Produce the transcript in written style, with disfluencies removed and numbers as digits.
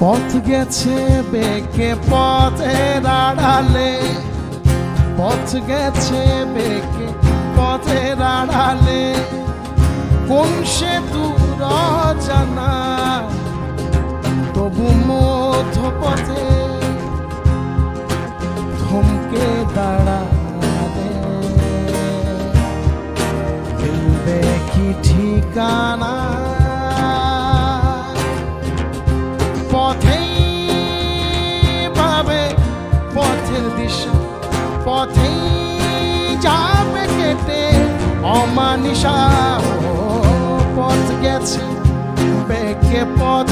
পথ গেছে বেঁকে পথের আড়ালে, পথ গেছে বেঁকে পথের আড়ালে, কোন সে দূর জানা তবু মধ্য পথে থমকে দাঁড়ালে, ফেলবে কি ঠিকানা পথেই পাবে পথের দিশা, পথেই যাবে কেটে অমানিসা। পথ গেছে বেঁকে পথ